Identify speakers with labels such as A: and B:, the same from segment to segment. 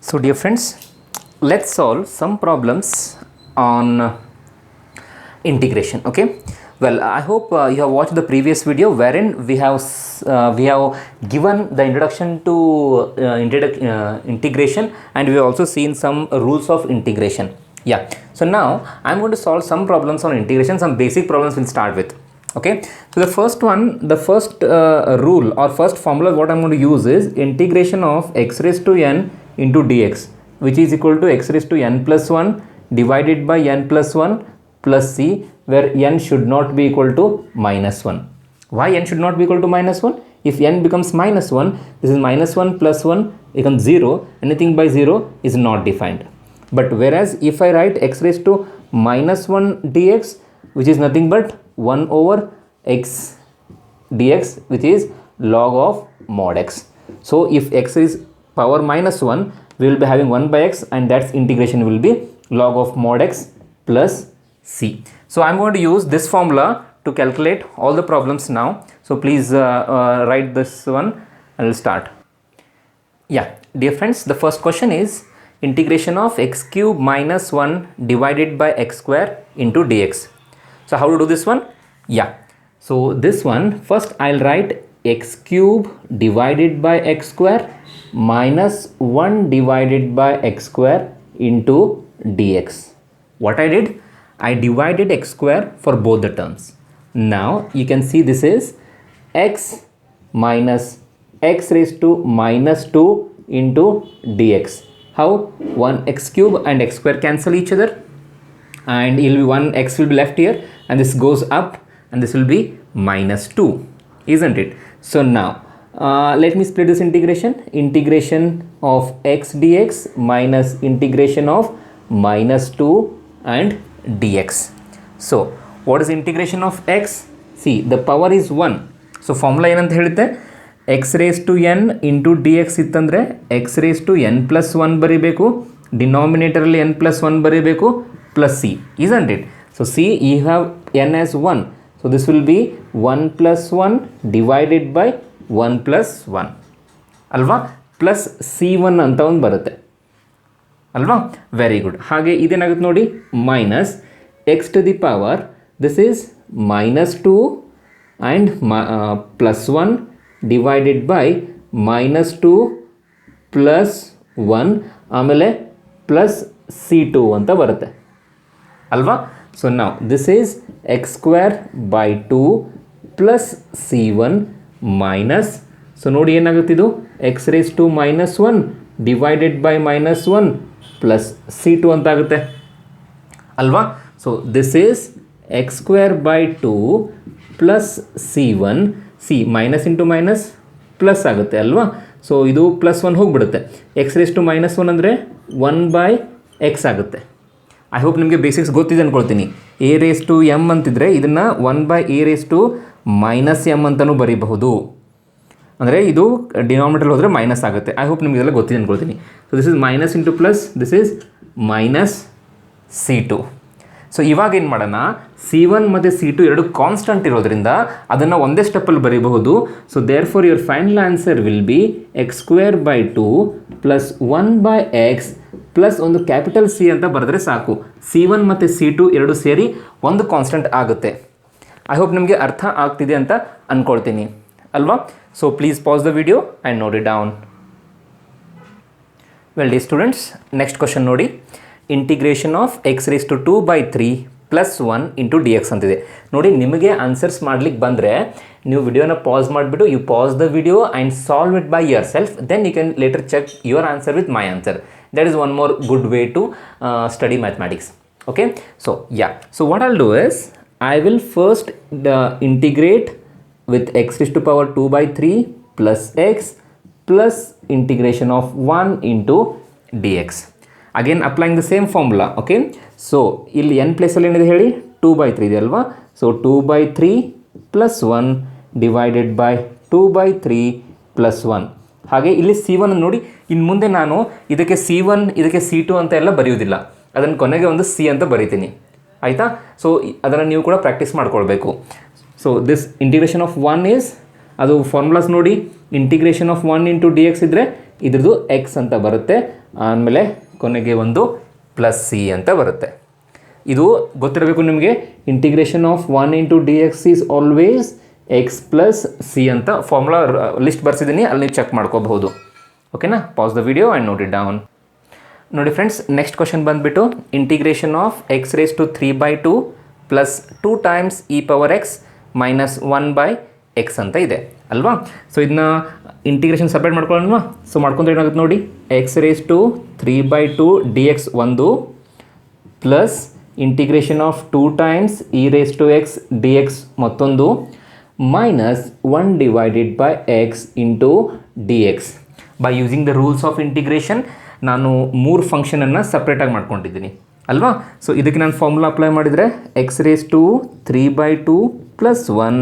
A: So dear friends, let's solve some problems on integration. Okay, well, I hope you have watched the previous video wherein we have given the introduction to integration, and we have also seen some rules of integration. Yeah, so now I'm going to solve some problems on integration. Some basic problems we'll start with. Okay, so the first rule or first formula what I'm going to use is integration of x raised to n into dx, which is equal to x raised to n plus 1 divided by n plus 1 plus c, where n should not be equal to minus 1. Why n should not be equal to minus 1? If n becomes minus 1, this is minus 1 plus 1 becomes 0. Anything by 0 is not defined. But whereas if I write x raised to minus 1 dx, which is nothing but 1 over x dx, which is log of mod x. So if x is power minus 1, we will be having 1 by x, and that's integration will be log of mod x plus c. So I'm going to use this formula to calculate all the problems now. So please write this one and we'll start. Yeah, dear friends, the first question is integration of x cube minus 1 divided by x square into dx. So how to do this one? Yeah, so this one, first I'll write x cube divided by x square minus 1 divided by x square into dx. What I did? I divided x square for both the terms. Now you can see this is x minus x raised to minus 2 into dx. How? 1 x cube and x square cancel each other, and it will be 1 x will be left here, and this goes up, and this will be minus 2, isn't it? So now let me split this integration of x dx minus integration of minus 2 and dx. So what is integration of x? See, the power is 1. So formula ಏನಂತ ಹೇಳುತ್ತೆ? x raised to n into dx ಇತ್ತಂದ್ರೆ x raised to n plus 1 ಬರಿಬೇಕು, denominator ಅಲ್ಲಿ n plus 1 ಬರಿಬೇಕು, plus c, isn't it? So see, you have n as 1, so this will be 1 plus 1 divided by 1 plus 1 ಅಲ್ವಾ, plus c1 ಅಂತ ಒಂದು ಬರುತ್ತೆ ಅಲ್ವಾ. Very good. ಹಾಗೆ ಇದೇನಾಗುತ್ತೆ ನೋಡಿ, minus x to the power, this is minus 2 and plus 1 divided by minus 2 plus 1 ಆಮೇಲೆ plus c2 ಅಂತ ಬರುತ್ತೆ ಅಲ್ವಾ. ಸೊ ನಾವು this is x square by 2 plus c1 minus, so ನೋಡಿ ಏನಾಗುತ್ತಿದು, x raise to minus 1 divided by minus 1 plus c2 ಅಂತ ಆಗುತ್ತೆ ಅಲ್ವಾ. So this is x square by 2 plus c1, C minus into minus plus ಆಗುತ್ತೆ ಅಲ್ವಾ. So ಇದು plus 1 ಹೋಗಿಬಿಡುತ್ತೆ. X raise to minus 1 ಅಂದರೆ 1 ಬೈ ಎಕ್ಸ್ ಆಗುತ್ತೆ. ಐ ಹೋಪ್ ನಿಮಗೆ ಬೇಸಿಕ್ಸ್ ಗೊತ್ತಿದೆ ಅಂದ್ಕೊಳ್ತೀನಿ. ಎ ರೇಸ್ ಟು ಎಮ್ ಅಂತಿದ್ರೆ ಇದನ್ನು 1 by a raise to minus m ಅಂತಲೂ ಬರೀಬಹುದು. ಅಂದರೆ ಇದು ಡಿನಾಮಿನೇಟರ್ ಹೋದರೆ ಮೈನಸ್ ಆಗುತ್ತೆ. ಐ ಹೋಪ್ ನಿಮಗೆಲ್ಲ ಗೊತ್ತಿದೆ ಅಂದ್ಕೊಳ್ತೀನಿ. So this is minus into plus, this is minus c2. So ಇವಾಗ ಏನು ಮಾಡೋಣ, c1 ಮತ್ತು c2 ಎರಡು ಕಾನ್ಸ್ಟಂಟ್ ಇರೋದ್ರಿಂದ ಅದನ್ನು ಒಂದೇ ಸ್ಟೆಪ್ಪಲ್ಲಿ ಬರೀಬಹುದು. So therefore your final answer will be x square by 2 plus 1 by x plus ಒಂದು ಕ್ಯಾಪಿಟಲ್ ಸಿ ಅಂತ ಬರೆದ್ರೆ ಸಾಕು. c1 ಮತ್ತು c2 ಎರಡು ಸೇರಿ ಒಂದು ಕಾನ್ಸ್ಟಂಟ್ ಆಗುತ್ತೆ. ಐ ಹೋಪ್ ನಿಮಗೆ ಅರ್ಥ ಆಗ್ತಿದೆ ಅಂತ ಅಂದ್ಕೊಳ್ತೀನಿ ಅಲ್ವಾ. So please pass the video and note it down. Well the students, next question ನೋಡಿ. Integration of x raise to 2 by 3 plus 1 into d x ಅಂತಿದೆ. ನೋಡಿ, ನಿಮಗೆ ಆನ್ಸರ್ಸ್ ಮಾಡ್ಲಿಕ್ಕೆ ಬಂದರೆ ನೀವು ವಿಡಿಯೋನ ಪಾಸ್ ಮಾಡಿಬಿಟ್ಟು you pass the video and solve it by yourself, then you can later check your answer with my answer. That is one more good way to study mathematics. Okay, so yeah, so what I'll do is I will first integrate with x raised to power 2 by 3 plus x plus integration of 1 into dx. Again applying the same formula. Okay, so ಇಲ್ಲಿ n place ಅಲ್ಲಿ ಏನಿದೆ ಹೇಳಿ, 2 by 3 ಇದೆ ಅಲ್ವಾ. So 2 by 3 plus 1 divided by 2 by 3 plus 1. ಹಾಗೆ ಇಲ್ಲಿ c1 ನೋಡಿ, ಇನ್ನು ಮುಂದೆ ನಾನು ಇದಕ್ಕೆ c1 ಇದಕ್ಕೆ c2 ಅಂತ ಎಲ್ಲ ಬರೆಯೋದಿಲ್ಲ, ಅದನ್ನು ಕೊನೆಗೆ ಒಂದು c ಅಂತ ಬರೀತೀನಿ, ಆಯಿತಾ. ಸೊ ಅದನ್ನು ನೀವು ಕೂಡ ಪ್ರಾಕ್ಟೀಸ್ ಮಾಡ್ಕೊಳ್ಬೇಕು. So this integration of 1 is, ಅದು ಫಾರ್ಮುಲಾಸ್ ನೋಡಿ, integration of 1 into d X ಇದ್ದರೆ ಇದ್ರದ್ದು ಎಕ್ಸ್ ಅಂತ ಬರುತ್ತೆ, ಆಮೇಲೆ ಕೊನೆಗೆ ಒಂದು ಪ್ಲಸ್ ಸಿ ಅಂತ ಬರುತ್ತೆ. ಇದು ಗೊತ್ತಿರಬೇಕು ನಿಮಗೆ, integration of 1 into d x is always x plus c ಅಂತ ಫಾರ್ಮುಲಾ ಲಿಸ್ಟ್ ಬರ್ಸಿದ್ದೀನಿ, ಅಲ್ಲಿ ನೀವು ಚೆಕ್ ಮಾಡ್ಕೋಬಹುದು. ಓಕೆನಾ? Pass the video and note it down. ನೋಡಿ ಫ್ರೆಂಡ್ಸ್, ನೆಕ್ಸ್ಟ್ ಕ್ವಶನ್ ಬಂದುಬಿಟ್ಟು integration of x raise to 3/2 plus 2 times e power x minus 1/x ಅಂತ ಇದೆ ಅಲ್ವಾ. ಸೊ ಇದನ್ನ ಇಂಟಿಗ್ರೇಷನ್ ಸಪ್ರೇಟ್ ಮಾಡ್ಕೊಳ್ಳೋಣ. ಸೊ ಮಾಡ್ಕೊಂಡ್ರೆ ಏನಾಗುತ್ತೆ ನೋಡಿ, x raise to 3/2 d x ಒಂದು plus integration of 2 times e raise to x d x ಮತ್ತೊಂದು minus 1/x into d x. By using the rules of integration ನಾನು 3 ಫಂಕ್ಷನನ್ನು ಸಪ್ರೇಟಾಗಿ ಮಾಡ್ಕೊಂಡಿದ್ದೀನಿ ಅಲ್ವಾ. ಸೊ ಇದಕ್ಕೆ ನಾನು ಫಾರ್ಮುಲಾ ಅಪ್ಲೈ ಮಾಡಿದರೆ x raise to 3/2 plus 1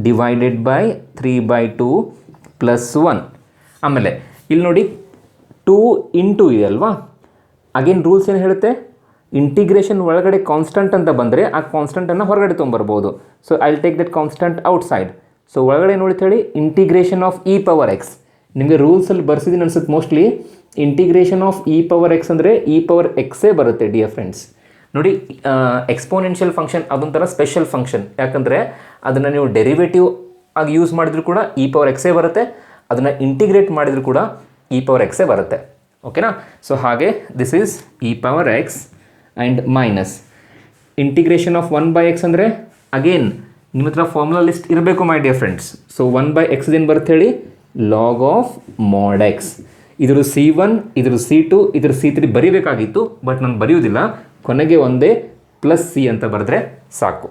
A: divided by 3/2 plus 1. ಆಮೇಲೆ ಇಲ್ಲಿ ನೋಡಿ 2 ಇಂಟು ಇದೆ ಅಲ್ವಾ. ಅಗೇನ್ ರೂಲ್ಸ್ ಏನು ಹೇಳುತ್ತೆ, ಇಂಟಿಗ್ರೇಷನ್ ಒಳಗಡೆ ಕಾನ್ಸ್ಟಂಟ್ ಅಂತ ಬಂದರೆ ಆ ಕಾನ್ಸ್ಟಂಟನ್ನು ಹೊರಗಡೆ ತೊಗೊಂಬರ್ಬೋದು. So I will take that constant outside. So ಒಳಗಡೆ ನೋಡಿ ಹೇಳಿ integration of e power x. ನಿಮಗೆ ರೂಲ್ಸಲ್ಲಿ ಬರ್ಸಿದ್ದೀನಿ ಅನ್ಸುತ್ತೆ mostly. Integration of e power x ಅಂದರೆ ಇ ಪವರ್ ಎಕ್ಸೇ ಬರುತ್ತೆ ಡಿಯರ್ ಫ್ರೆಂಡ್ಸ್. ನೋಡಿ ಎಕ್ಸ್ಪೋನೆನ್ಷಿಯಲ್ ಫಂಕ್ಷನ್ ಅದೊಂಥರ ಸ್ಪೆಷಲ್ ಫಂಕ್ಷನ್, ಯಾಕಂದರೆ ಅದನ್ನು ನೀವು ಡೆರಿವೇಟಿವ್ ಆಗಿ ಯೂಸ್ ಮಾಡಿದ್ರು ಕೂಡ ಇ ಪವರ್ ಎಕ್ಸೇ ಬರುತ್ತೆ, ಅದನ್ನು ಇಂಟಿಗ್ರೇಟ್ ಮಾಡಿದ್ರು ಕೂಡ ಇ ಪವರ್ ಎಕ್ಸೇ ಬರುತ್ತೆ. ಓಕೆನಾ? ಸೊ ಹಾಗೆ this is E power X and minus integration of 1/x ಅಂದರೆ ಅಗೇನ್ ನಿಮ್ಮ ಹತ್ರ ಫಾರ್ಮುಲಾ ಲಿಸ್ಟ್ ಇರಬೇಕು ಮೈ ಡಿಯರ್ ಫ್ರೆಂಡ್ಸ್. ಸೊ 1/x ಏನು ಬರುತ್ತೆ ಹೇಳಿ, ಲಾಗ್ ಆಫ್ ಮಾಡ್ ಎಕ್ಸ್. ಇದ್ರ C1 ಇದ್ರ C2 ಇದ್ರ C3 ಬರೀಬೇಕಾಗಿತ್ತು, ಬಟ್ ನಾನು ಬರೆಯೋದಿಲ್ಲ, ಕೊನೆಗೆ ಒಂದೇ ಪ್ಲಸ್ ಸಿ ಅಂತ ಬರೆದ್ರೆ ಸಾಕು.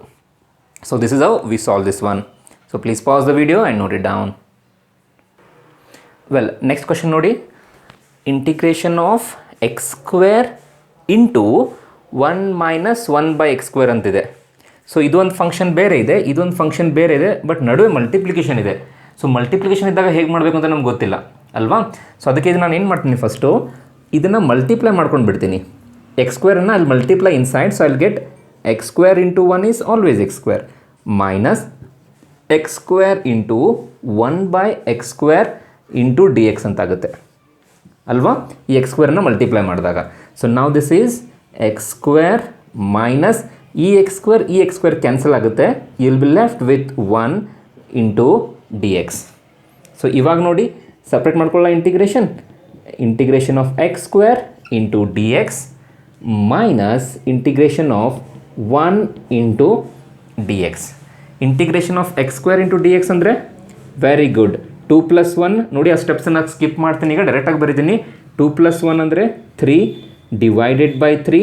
A: So this is how we solve this one. So please pass the video and note it down. Well, next question ನೋಡಿ, integration of x square into 1 minus 1/x² ಅಂತಿದೆ. So ಇದೊಂದು function ಬೇರೆ ಇದೆ, ಇದೊಂದು function ಬೇರೆ ಇದೆ, ಬಟ್ ನಡುವೆ multiplication ಇದೆ. ಸೊ ಮಲ್ಟಿಪ್ಲಿಕೇಶನ್ ಇದ್ದಾಗ ಹೇಗೆ ಮಾಡಬೇಕು ಅಂತ ನಮ್ಗೆ ಗೊತ್ತಿಲ್ಲ ಅಲ್ವಾ. ಸೊ ಅದಕ್ಕೆ ಇದು ನಾನು ಏನು ಮಾಡ್ತೀನಿ, ಫಸ್ಟು ಇದನ್ನು ಮಲ್ಟಿಪ್ಲೈ ಮಾಡ್ಕೊಂಡು ಬಿಡ್ತೀನಿ. x² ಅಲ್ಲಿ multiply inside. So I will get x² into 1 is always x² minus x² into 1/x² into d X ಅಂತ ಆಗುತ್ತೆ ಅಲ್ವಾ, ಈ x² ಮಲ್ಟಿಪ್ಲೈ ಮಾಡಿದಾಗ. ಸೊ ನಾವು ದಿಸ್ ಈಸ್ x² ಮೈನಸ್ ಈ x² ಕ್ಯಾನ್ಸಲ್ ಆಗುತ್ತೆ, you will be left with 1 into d x. So ಇವಾಗ ನೋಡಿ ಸಪ್ರೇಟ್ ಮಾಡ್ಕೊಳ್ಳೋ integration of x² into d x minus integration of 1 into d x. Integration of x² into d x ಅಂದರೆ very good, 2 plus 1 ನೋಡಿ, ಆ ಸ್ಟೆಪ್ಸನ್ನು skip ಮಾಡ್ತೀನಿ, ಈಗ ಡೈರೆಕ್ಟಾಗಿ ಬರೀತೀನಿ. 2 ಪ್ಲಸ್ 1 ಅಂದರೆ 3 divided by 3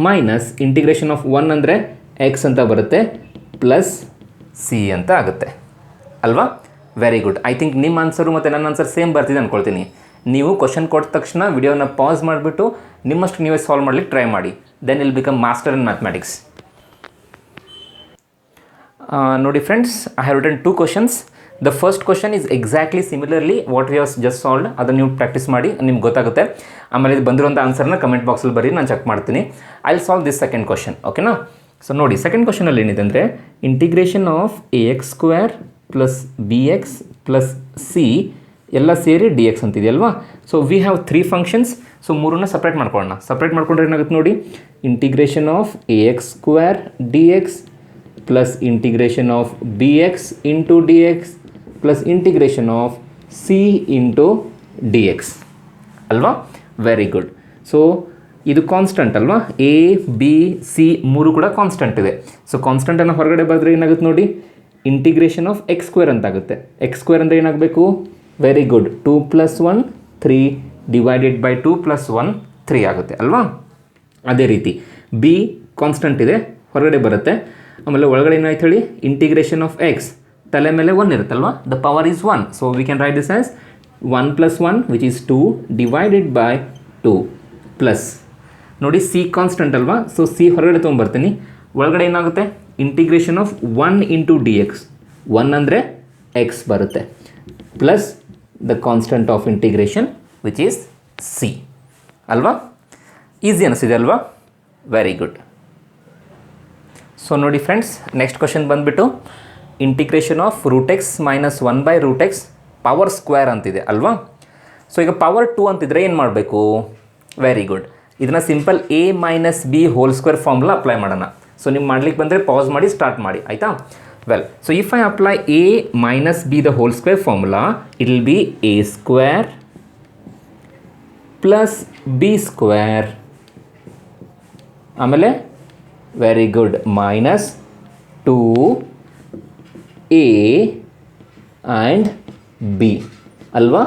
A: minus integration of 1 ಅಂದರೆ ಎಕ್ಸ್ ಅಂತ ಬರುತ್ತೆ ಪ್ಲಸ್ ಸಿ ಅಂತ ಆಗುತ್ತೆ ಅಲ್ವಾ. Very good. ಐ ಥಿಂಕ್ ನಿಮ್ಮ ಆನ್ಸರು ಮತ್ತು ನನ್ನ ಆನ್ಸರ್ ಸೇಮ್ ಬರ್ತಿದೆ ಅಂದ್ಕೊಳ್ತೀನಿ. ನೀವು ಕ್ವಶನ್ ಕೊಟ್ಟ ತಕ್ಷಣ ವಿಡಿಯೋನ ಪಾಸ್ ಮಾಡಿಬಿಟ್ಟು ನಿಮ್ಮಷ್ಟು ನೀವೇ ಸಾಲ್ವ್ ಮಾಡಲಿಕ್ಕೆ ಟ್ರೈ ಮಾಡಿ, then will become master in mathematics. ನೋಡಿ friends, I have written 2 questions. The first question is exactly similarly what we have just solved. ಅದನ್ನು ನೀವು ಪ್ರಾಕ್ಟೀಸ್ ಮಾಡಿ, ನಿಮ್ಗೆ ಗೊತ್ತಾಗುತ್ತೆ. ಆಮೇಲೆ ಇದು ಬಂದಿರೋಂಥ ಆನ್ಸರ್ನ ಕಮೆಂಟ್ ಬಾಕ್ಸಲ್ಲಿ ಬರೀ, ನಾನು ಚೆಕ್ ಮಾಡ್ತೀನಿ. I will solve this second question. ಓಕೆನಾ? ಸೊ ನೋಡಿ, ಸೆಕೆಂಡ್ ಕ್ವಶನಲ್ಲಿ ಏನಿದೆ ಅಂದರೆ integration of ax² plus bx plus c ಎಲ್ಲ ಸೇರಿ ಡಿ ಎಕ್ಸ್ ಅಂತಿದೆಯಲ್ವಾ. So we have 3 functions. So 3ನ್ನ ಸಪ್ರೇಟ್ ಮಾಡ್ಕೊಳ್ಳೋಣ. ಸಪ್ರೇಟ್ ಮಾಡ್ಕೊಂಡ್ರೆ ಏನಾಗುತ್ತೆ ನೋಡಿ, integration of ax² dx plus integration of bx into d x plus integration of c into d x ಅಲ್ವಾ. Very good. So ಇದು ಕಾನ್ಸ್ಟಂಟ್ ಅಲ್ವಾ, a b C 3 ಕೂಡ constant ಇದೆ. ಸೊ ಕಾನ್ಸ್ಟಂಟನ್ನು ಹೊರಗಡೆ ಬರೆದ್ರೆ ಏನಾಗುತ್ತೆ ನೋಡಿ, ಇಂಟಿಗ್ರೇಷನ್ ಆಫ್ x² ಅಂತ ಆಗುತ್ತೆ. x² ಅಂದರೆ ಏನಾಗಬೇಕು, very good, 2 plus 1 3 divided by 2 plus 1 3 ಆಗುತ್ತೆ ಅಲ್ವಾ. ಅದೇ ರೀತಿ ಬಿ ಕಾನ್ಸ್ಟಂಟ್ ಇದೆ, ಹೊರಗಡೆ ಬರುತ್ತೆ. ಆಮೇಲೆ ಒಳಗಡೆ ಏನಾಯ್ತು ಹೇಳಿ, ಇಂಟಿಗ್ರೇಷನ್ ಆಫ್ ಎಕ್ಸ್ ತಲೆ ಮೇಲೆ 1 ಇರುತ್ತಲ್ವಾ, the power is 1. So we can write this as 1 plus 1 which is 2 divided by 2 plus ನೋಡಿ ಸಿ ಕಾನ್ಸ್ಟಂಟ್ ಅಲ್ವಾ. ಸೊ ಸಿ ಹೊರಗಡೆ ತೊಗೊಂಬರ್ತೀನಿ, ಒಳಗಡೆ ಏನಾಗುತ್ತೆ, integration of 1 into d x, 1 ಅಂದರೆ ಎಕ್ಸ್ ಬರುತ್ತೆ, plus the constant of integration which is c ಅಲ್ವಾ. Easy ಅನಿಸಿದೆ ಅಲ್ವಾ. Very good. ಸೊ ನೋಡಿ ಫ್ರೆಂಡ್ಸ್, ನೆಕ್ಸ್ಟ್ ಕ್ವಶನ್ ಬಂದುಬಿಟ್ಟು integration of root x minus 1/√x power square ಅಂತಿದೆ ಅಲ್ವಾ. ಸೊ ಈಗ ಪವರ್ 2 ಅಂತಿದ್ರೆ ಏನು ಮಾಡಬೇಕು? Very good. ಇದನ್ನು simple a minus b whole square formula apply ಮಾಡೋಣ. ಸೊ ನೀವು ಮಾಡ್ಲಿಕ್ಕೆ ಬಂದರೆ ಪಾಸ್ ಮಾಡಿ ಸ್ಟಾರ್ಟ್ ಮಾಡಿ, ಆಯಿತಾ? Well, so if I apply a minus b the whole square formula, it will be a square plus b square, ಆಮೇಲೆ very good minus 2a and b ಅಲ್ವಾ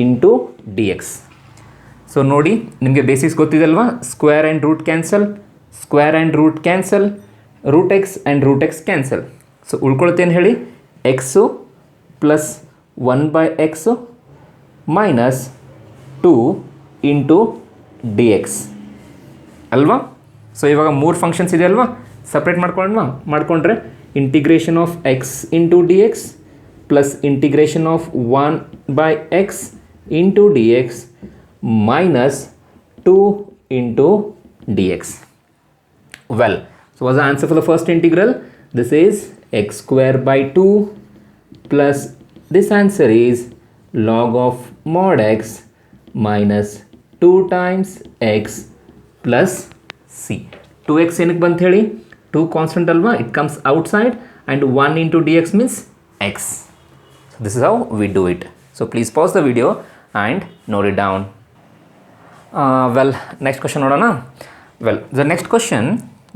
A: into d x. So ನೋಡಿ, ನಿಮಗೆ basics ಗೊತ್ತಿದೆ ಅಲ್ವಾ? Square and root cancel, square and root cancel, root x and root x cancel. So ಉಳ್ಕೊಳ್ತೇನು ಹೇಳಿ? X plus 1/x minus 2 into d x ಅಲ್ವಾ? So ಇವಾಗ 3 functions ಇದೆ ಅಲ್ವಾ? ಸಪ್ರೇಟ್ ಮಾಡ್ಕೊಂಡ್ರೆ integration of x into d x plus integration of 1/x into d x minus 2 into dx. Well, so what's the answer for the first integral? This is x square by 2 plus this answer is log of mod x minus 2 times x plus c. 2x ಏನಕ್ಕೆ ಬಂತ ಹೇಳಿ? 2 constant ಅಲ್ವಾ? It comes outside and 1 into dx means x. So this is how we do it. So please pause the video and note it down. Well, next question ನೋಡೋಣ. Well, the next question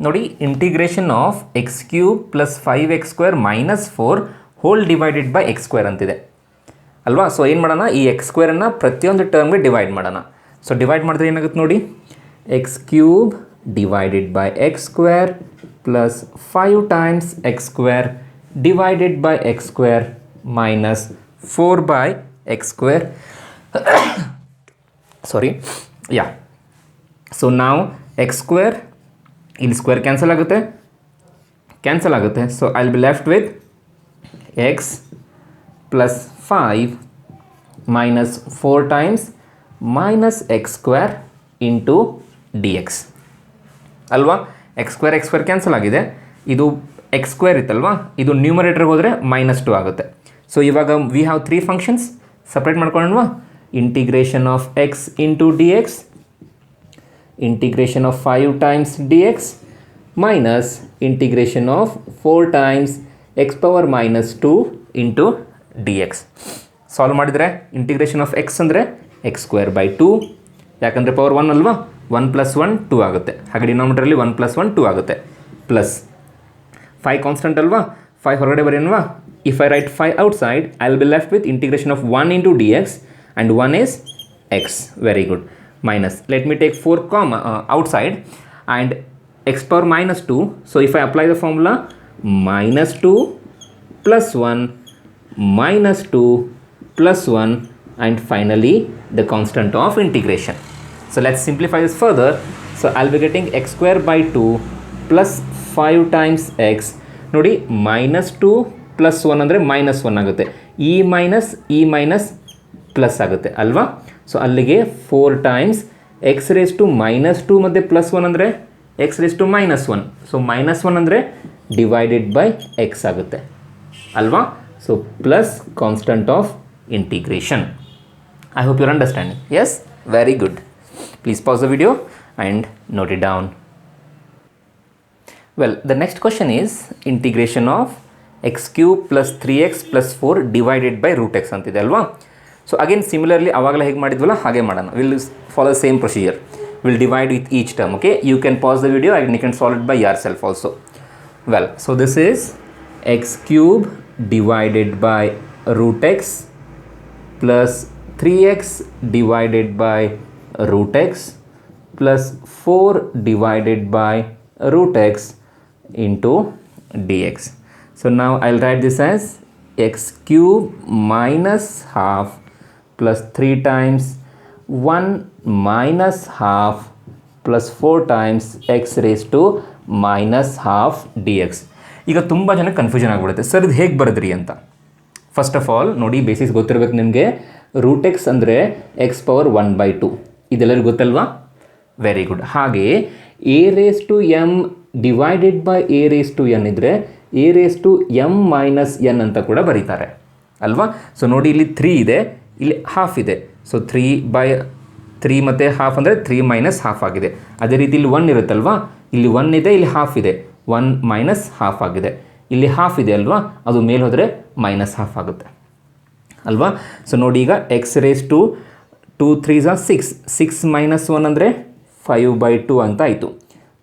A: ನೋಡಿ, integration of x cube plus 5x² minus 4 whole divided by X square ಅಂತಿದೆ ಅಲ್ವಾ? So ಏನು ಮಾಡೋಣ? ಈ X ಸ್ಕ್ವೇರನ್ನು ಪ್ರತಿಯೊಂದು ಟರ್ಮ್ಗೆ divide ಮಾಡೋಣ. So divide ಮಾಡಿದ್ರೆ ಏನಾಗುತ್ತೆ ನೋಡಿ, X cube divided by X square plus 5 times X square divided by X square minus 4/x square. Sorry. Yeah, so now x square ಇಲ್ಲಿ ಸ್ಕ್ವೇರ್ ಕ್ಯಾನ್ಸಲ್ ಆಗುತ್ತೆ, so I will be left with x plus 5 minus 4 times minus X square into d x ಅಲ್ವಾ? X square cancel ಆಗಿದೆ, ಇದು X square ಇತ್ತಲ್ವಾ? ಇದು ನ್ಯೂಮರೇಟರ್ಗೆ ಹೋದರೆ -2 ಆಗುತ್ತೆ. So ಇವಾಗ we have 3 functions, separate ಮಾಡ್ಕೊಳ್ಳೋಣವಾ? Integration of x into d x, integration of 5 times d x minus integration of 4 times x power -2 into d x. Solve ಮಾಡಿದರೆ integration of x ಅಂದರೆ x square by 2, ಯಾಕಂದರೆ power 1 ಅಲ್ವಾ? 1 + 1 2 ಆಗುತ್ತೆ, ಹಾಗೆ ಡಿನಾಮಿನೇಟರಲ್ಲಿ 1 + 1 2 ಆಗುತ್ತೆ, plus 5 constant ಅಲ್ವಾ? 5 ಹೊರಗಡೆ ಬರೆಯೋಣವಾ? If I write 5 outside, I will be left with integration of 1 into d x and 1 is x. Very good. Minus, let me take 4 comma outside and x power -2. So if I apply the formula, -2 plus 1 -2 plus 1 and finally the constant of integration. So let's simplify this further. So I'll be getting x square by 2 plus 5 times x. ನೋಡಿ, -2 plus 1 ಅಂದರೆ -1 ಆಗುತ್ತೆ, e minus plus ಆಗುತ್ತೆ ಅಲ್ವಾ? So ಅಲ್ಲಿಗೆ 4 times x raise to -2 ಮತ್ತು +1 ಅಂದರೆ X raise to -1. So -1 ಅಂದರೆ divided by x ಆಗುತ್ತೆ ಅಲ್ವಾ? So plus constant of integration. I hope your understanding. Yes, very good. Please pass the video and note it down. Well, the next question is integration of x cube plus 3x plus 4 divided by root x ಅಂತಿದೆ ಅಲ್ವಾ? So again similarly ಅವಾಗಲೇ ಹೇಗೆ ಮಾಡಿದ್ವಲ್ಲ ಹಾಗೆ ಮಾಡೋಣ. Will follow the same procedure. Will divide with each term. Okay, you can pass the video and you can solve it by yourself also. Well, so this is x cube divided by root x plus 3x divided by root x plus 4 divided by root x into d x. So ನಾವು I will write this as x cube minus half plus 3 times 1 minus half plus 4 times x raised to minus half dx. ಈಗ ತುಂಬ ಜನಕ್ಕೆ confusion ಆಗಿಬಿಡುತ್ತೆ, sir ಇದು ಹೇಗೆ ಬರೆದ್ರಿ ಅಂತ. First of all ನೋಡಿ, ಬೇಸಿಸ್ ಗೊತ್ತಿರಬೇಕು ನಿಮಗೆ. ರೂಟ್ ಎಕ್ಸ್ ಅಂದರೆ ಎಕ್ಸ್ ಪವರ್ 1/2, ಇದೆಲ್ಲರಿಗೂ ಗೊತ್ತಲ್ವಾ? Very good. ಹಾಗೆ a raise to m divided by a raise to n ಇದ್ದರೆ a raise to m - n ಅಂತ ಕೂಡ ಬರೀತಾರೆ ಅಲ್ವಾ? ಸೊ ನೋಡಿ, ಇಲ್ಲಿ 3 ಇದೆ, ಇಲ್ಲಿ ಹಾಫ್ ಇದೆ, ಸೊ 3/3 ಮತ್ತು ಹಾಫ್ ಅಂದರೆ 3 ಮೈನಸ್ ಹಾಫ್ ಆಗಿದೆ. ಅದೇ ರೀತಿ ಇಲ್ಲಿ 1 ಇರುತ್ತಲ್ವಾ, ಇಲ್ಲಿ 1 ಇದೆ, ಇಲ್ಲಿ ಹಾಫ್ ಇದೆ, 1 ಮೈನಸ್ ಹಾಫ್ ಆಗಿದೆ. ಇಲ್ಲಿ ಹಾಫ್ ಇದೆ ಅಲ್ವಾ, ಅದು ಮೇಲೆ ಹೋದರೆ ಮೈನಸ್ ಹಾಫ್ ಆಗುತ್ತೆ ಅಲ್ವಾ. ಸೊ ನೋಡಿ ಈಗ x raise to 2 3s are 6, 6 minus 1 ಅಂದರೆ 5/2 ಅಂತ ಆಯಿತು.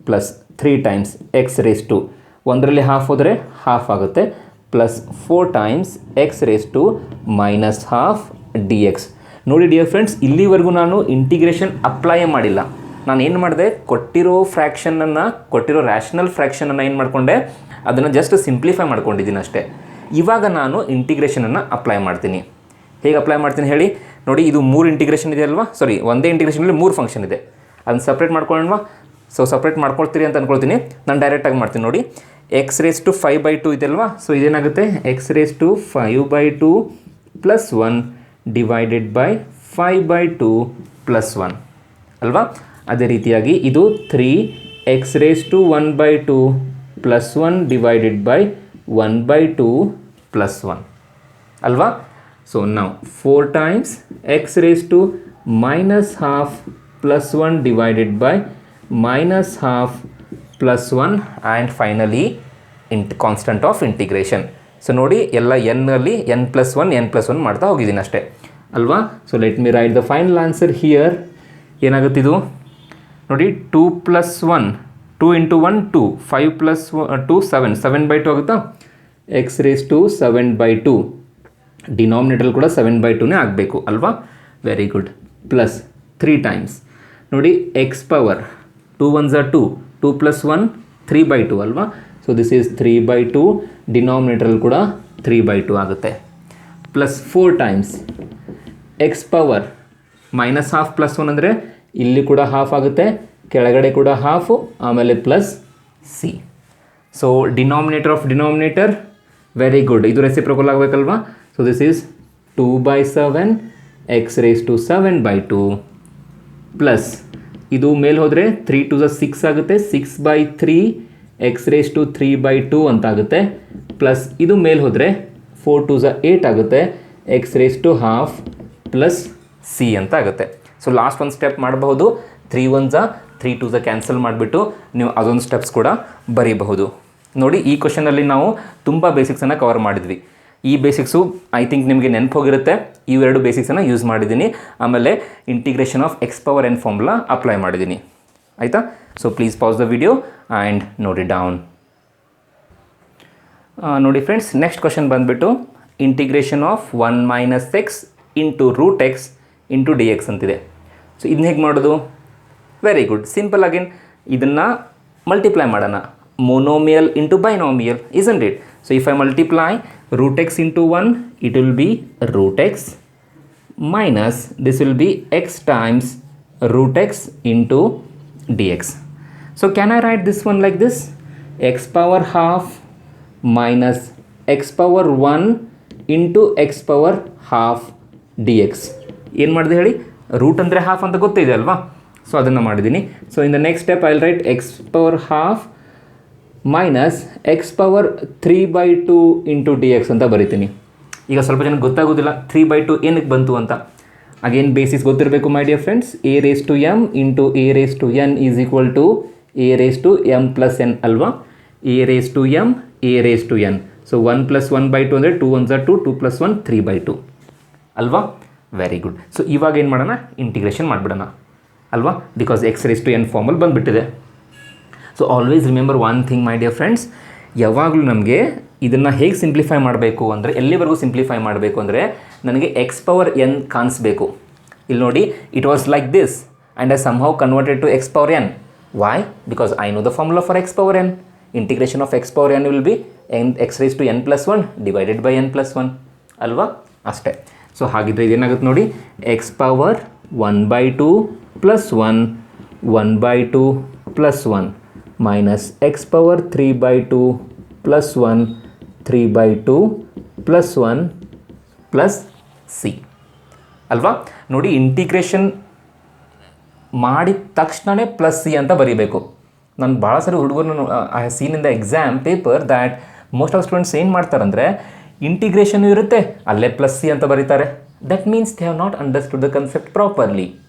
A: Plus 3 times x raise to 1ರಲ್ಲಿ ಹಾಫ್ ಹೋದರೆ ಹಾಫ್ ಆಗುತ್ತೆ, plus 4 times x raise to minus half d x. ನೋಡಿ ಡಿಯರ್ ಫ್ರೆಂಡ್ಸ್, ಇಲ್ಲಿವರೆಗೂ ನಾನು ಇಂಟಿಗ್ರೇಷನ್ ಅಪ್ಲೈ ಮಾಡಿಲ್ಲ. ನಾನು ಏನು ಮಾಡಿದೆ, ಕೊಟ್ಟಿರೋ ರ್ಯಾಷನಲ್ ಫ್ರ್ಯಾಕ್ಷನನ್ನು ಏನು ಮಾಡಿಕೊಂಡೆ, ಅದನ್ನು ಜಸ್ಟ್ ಸಿಂಪ್ಲಿಫೈ ಮಾಡ್ಕೊಂಡಿದ್ದೀನಿ ಅಷ್ಟೇ. ಇವಾಗ ನಾನು ಇಂಟಿಗ್ರೇಷನನ್ನು ಅಪ್ಲೈ ಮಾಡ್ತೀನಿ. ಹೇಗೆ ಅಪ್ಲೈ ಮಾಡ್ತೀನಿ ಹೇಳಿ. ನೋಡಿ, ಇದು 3 ಇಂಟಿಗ್ರೇಷನ್ ಇದೆ ಅಲ್ವಾ, ಒಂದೇ ಇಂಟಿಗ್ರೇಷನಲ್ಲಿ 3 ಫಂಕ್ಷನ್ ಇದೆ. ಅದನ್ನು ಸಪ್ರೇಟ್ ಮಾಡ್ಕೊಳ್ಳೋಣವಾ. ಸೊ ಸಪ್ರೇಟ್ ಮಾಡ್ಕೊಳ್ತೀರಿ ಅಂತ ಅಂದ್ಕೊಳ್ತೀನಿ. ನಾನು ಡೈರೆಕ್ಟಾಗಿ ಮಾಡ್ತೀನಿ ನೋಡಿ. ಎಕ್ಸ್ ರೇಸ್ ಟು 5/2 ಇದೆ ಅಲ್ವಾ, ಸೊ ಇದೇನಾಗುತ್ತೆ, x raise to 5/2 plus 1 divided by 5/2 plus 1 ಅಲ್ವಾ. ಅದೇ ರೀತಿಯಾಗಿ ಇದು 3 x raise to 1/2 plus 1 divided by 1/2 plus 1 ಅಲ್ವಾ. ಸೊ ನಾವು 4 times x raise to minus half plus 1 divided by minus half plus 1 and finally constant of integration. So ನೋಡಿ, ಎಲ್ಲ ಎನ್ನಲ್ಲಿ n+1 ಮಾಡ್ತಾ ಹೋಗಿದ್ದೀನಿ ಅಷ್ಟೇ ಅಲ್ವಾ. So let me write the final answer here. ಏನಾಗುತ್ತೆ ಇದು ನೋಡಿ, 2 + 1 2 × 1 2, 5 + 2 7, 7/2 ಆಗುತ್ತಾ. ಎಕ್ಸ್ ರೇಸ್ ಟು 7/2, ಡಿನಾಮಿನೇಟರ್ ಕೂಡ 7/2ನೇ ಆಗಬೇಕು ಅಲ್ವಾ. Very good. ಪ್ಲಸ್ 3 ಟೈಮ್ಸ್ ನೋಡಿ, ಎಕ್ಸ್ ಪವರ್ 2 1s are 2, 2 + 1 3/2 ಅಲ್ವಾ. ಸೊ ದಿಸ್ ಈಸ್ 3/2, ಡಿನಾಮಿನೇಟರ್ ಕೂಡ 3/2 ಆಗುತ್ತೆ. Plus 4 times x power minus half plus 1 ಅಂದರೆ ಇಲ್ಲಿ ಕೂಡ ಹಾಫ್ ಆಗುತ್ತೆ, ಕೆಳಗಡೆ ಕೂಡ ಹಾಫು, ಆಮೇಲೆ plus c. So denominator of denominator, very good, ಇದು ರೆಸಿಪ್ರೋಕಲ್ ಆಗಬೇಕಲ್ವಾ. So this is 2/7 x raise to 7/2 plus ಇದು ಮೇಲೆ ಹೋದರೆ 3 2s are 6 ಆಗುತ್ತೆ, 6/3 ಎಕ್ಸ್ ರೇಸ್ ಟು 3/2 ಅಂತ ಆಗುತ್ತೆ. ಪ್ಲಸ್ ಇದು ಮೇಲೆ ಹೋದರೆ 4 2s are 8 ಆಗುತ್ತೆ, x raise to half plus c ಅಂತ ಆಗುತ್ತೆ. ಸೊ ಲಾಸ್ಟ್ ಒಂದು ಸ್ಟೆಪ್ ಮಾಡಬಹುದು, 3 1s are 3 2s are cancel ಮಾಡಿಬಿಟ್ಟು ನೀವು ಅದೊಂದು ಸ್ಟೆಪ್ಸ್ ಕೂಡ ಬರೀಬಹುದು. ನೋಡಿ, ಈ ಕ್ವಶನಲ್ಲಿ ನಾವು ತುಂಬ ಬೇಸಿಕ್ಸನ್ನು ಕವರ್ ಮಾಡಿದ್ವಿ. ಈ ಬೇಸಿಕ್ಸು ಐ ಥಿಂಕ್ ನಿಮಗೆ ನೆನಪು ಹೋಗಿರುತ್ತೆ. ಇವೆರಡು ಬೇಸಿಕ್ಸನ್ನು ಯೂಸ್ ಮಾಡಿದ್ದೀನಿ. ಆಮೇಲೆ integration of x power N formula apply ಮಾಡಿದ್ದೀನಿ, ಆಯಿತಾ. So please pass the video and ನೋಡಿ ಡೌನ್. ನೋಡಿ ಫ್ರೆಂಡ್ಸ್, ನೆಕ್ಸ್ಟ್ ಕ್ವಶನ್ ಬಂದುಬಿಟ್ಟು integration of 1 - x into √x into dx ಅಂತಿದೆ. ಸೊ ಇದನ್ನ ಹೇಗೆ ಮಾಡೋದು? ವೆರಿ ಗುಡ್, ಸಿಂಪಲ್ ಅಗೇನ್ ಇದನ್ನು ಮಲ್ಟಿಪ್ಲೈ ಮಾಡೋಣ. monomial into binomial, isn't it? So if I multiply √x into 1, it will be √x minus this will be x times √x into dx. So can I write this one like this? X power half minus x power 1 into x power half dx. ಏನು ಮಾಡಿದೆ ಹೇಳಿ? Root ಅಂದರೆ half ಅಂತ ಗೊತ್ತಿದೆ ಅಲ್ವಾ. So ಅದನ್ನು ಮಾಡಿದ್ದೀನಿ. So in the next step I will right x power half minus x power 3/2 into dx ಅಂತ ಬರಿತೀನಿ. ಈಗ ಸ್ವಲ್ಪ ಜನಕ್ಕೆ ಗೊತ್ತಾಗೋದಿಲ್ಲ 3/2 ಏನಕ್ಕೆ ಬಂತು ಅಂತ. ಅಗೇನ್ ಬೇಸಿಸ್ ಗೊತ್ತಿರಬೇಕು my dear friends. a raised to m into a raised to n is equal to a raised to m + n ಅಲ್ವಾ. a raised to m, a raised to n. So 1 + 1/2 ಅಂದರೆ 2 1s are 2, 2 + 1 3/2 ಅಲ್ವಾ. Very good. So ಇವಾಗ ಏನು ಮಾಡೋಣ, integration ಮಾಡಿಬಿಡೋಣ ಅಲ್ವಾ, because x raise to n ಫಾರ್ಮಲ್ಲಿ ಬಂದುಬಿಟ್ಟಿದೆ. So always remember one thing my dear friends, ಯಾವಾಗಲೂ ನಮಗೆ ಇದನ್ನು ಹೇಗೆ ಸಿಂಪ್ಲಿಫೈ ಮಾಡಬೇಕು ಅಂದರೆ, ಎಲ್ಲಿವರೆಗೂ ಸಿಂಪ್ಲಿಫೈ ಮಾಡಬೇಕು ಅಂದರೆ ನನಗೆ ಎಕ್ಸ್ ಪವರ್ ಎನ್ ಕಾಣಿಸ್ಬೇಕು. ಇಲ್ಲಿ ನೋಡಿ, it was like this and I somehow converted to x power n. Why? Because I know the formula for x power n. Integration of x power n will be x raise to n + 1 divided by n + 1 ಅಲ್ವಾ, ಅಷ್ಟೇ. So ಹಾಗಿದ್ರೆ ಇದೇನಾಗುತ್ತೆ ನೋಡಿ, x power 1/2 + 1 1/2 + 1 minus x power 3/2 + 1 3/2 + 1 plus c ಅಲ್ವಾ. ನೋಡಿ, integration ಮಾಡಿದ ತಕ್ಷಣವೇ plus c ಅಂತ ಬರೀಬೇಕು. ನಾನು ಭಾಳ ಸರಿ ಹುಡುಗರನ್ನು I have seen in the exam paper that most of students ಏನು ಮಾಡ್ತಾರಂದರೆ ಇಂಟಿಗ್ರೇಷನ್ ಇರುತ್ತೆ, ಅಲ್ಲೇ ಪ್ಲಸ್ ಸಿ ಅಂತ ಬರೀತಾರೆ. that means they have not understood the concept properly,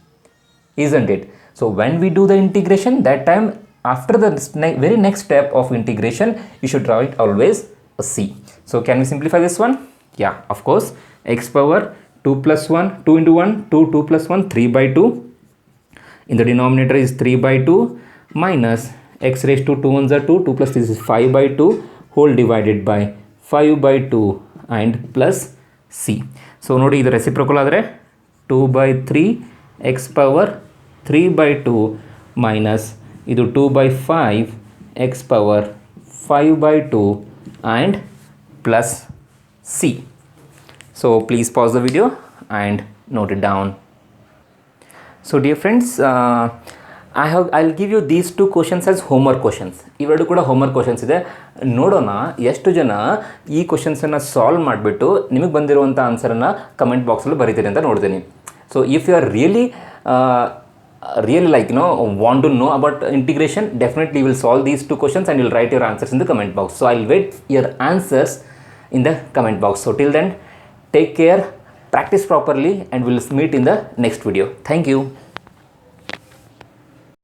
A: isn't it? So when we do the integration, that time after the very next step of integration, you should write always a c. So can we simplify this one? Yeah, of course. X power 2 plus 1, 2 into 1, 2, 2 plus 1, 3 by 2. In the denominator is 3 by 2 minus x raised to 2 ones are 2, 2 plus this is 5 by 2 whole divided by 5 by 2 and plus c. So nodi idu reciprocal adre 2 by 3 x power 3 by 2 minus idu 2 by 5 x power 5 by 2 and plus c. So please pause the video and note it down. So dear friends, I'll give you these two questions as homework questions. ಇವೆರಡು ಕೂಡ homework questions ಇದೆ. ನೋಡೋಣ ಎಷ್ಟು ಜನ ಈ ಕ್ವಶನ್ಸನ್ನು solve ಮಾಡಿಬಿಟ್ಟು ನಿಮಗೆ ಬಂದಿರುವಂಥ ಆನ್ಸರನ್ನು ಕಮೆಂಟ್ ಬಾಕ್ಸಲ್ಲಿ ಬರೀತೀರಿ ಅಂತ ನೋಡ್ತೀನಿ. So if you are really like want to know about integration, definitely you will solve these two questions and you'll write your answers in the comment box. So I'll wait your answers in the comment box. So till then, take care, practice properly, and we'll meet in the next video. Thank you.